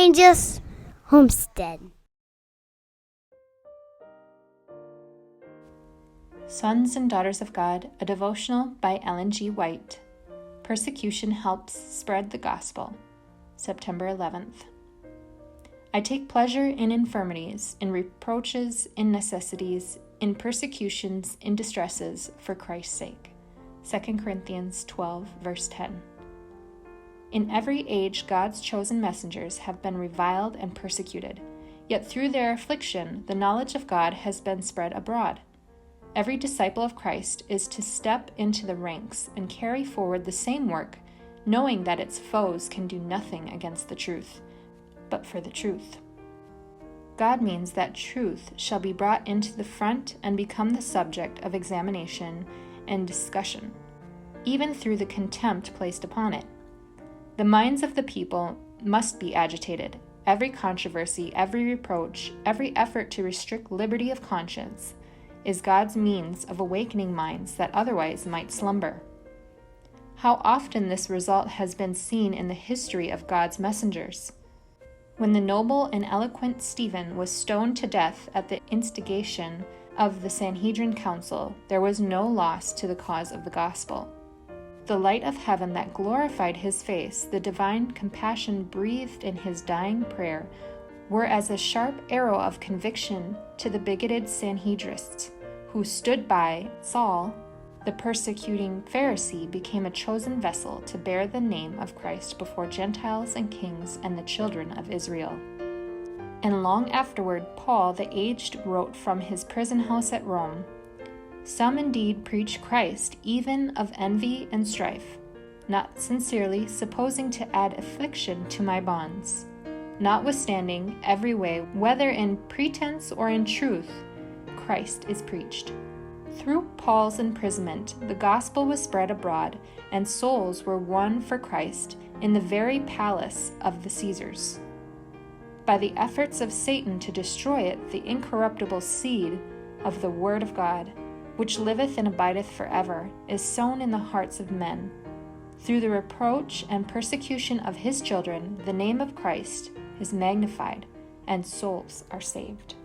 Evangelist Homestead. Sons and Daughters of God, a devotional by Ellen G. White. Persecution helps spread the gospel. September 11th. I take pleasure in infirmities, in reproaches, in necessities, in persecutions, in distresses, for Christ's sake. 2 Corinthians 12, verse 10. In every age, God's chosen messengers have been reviled and persecuted, yet through their affliction, the knowledge of God has been spread abroad. Every disciple of Christ is to step into the ranks and carry forward the same work, knowing that its foes can do nothing against the truth, but for the truth. God means that truth shall be brought into the front and become the subject of examination and discussion, even through the contempt placed upon it. The minds of the people must be agitated. Every controversy, every reproach, every effort to restrict liberty of conscience is God's means of awakening minds that otherwise might slumber. How often this result has been seen in the history of God's messengers. When the noble and eloquent Stephen was stoned to death at the instigation of the Sanhedrin Council, there was no loss to the cause of the gospel. The light of heaven that glorified his face, the divine compassion breathed in his dying prayer, were as a sharp arrow of conviction to the bigoted Sanhedrists, who stood by. Saul, the persecuting Pharisee, became a chosen vessel to bear the name of Christ before Gentiles and kings and the children of Israel. And long afterward, Paul the aged wrote from his prison house at Rome, "Some indeed preach Christ, even of envy and strife, not sincerely, supposing to add affliction to my bonds. Notwithstanding, every way, whether in pretense or in truth, Christ is preached." Through Paul's imprisonment, the gospel was spread abroad, and souls were won for Christ in the very palace of the Caesars. By the efforts of Satan to destroy it, the incorruptible seed of the Word of God, which liveth and abideth forever, is sown in the hearts of men. Through the reproach and persecution of his children, the name of Christ is magnified, and souls are saved.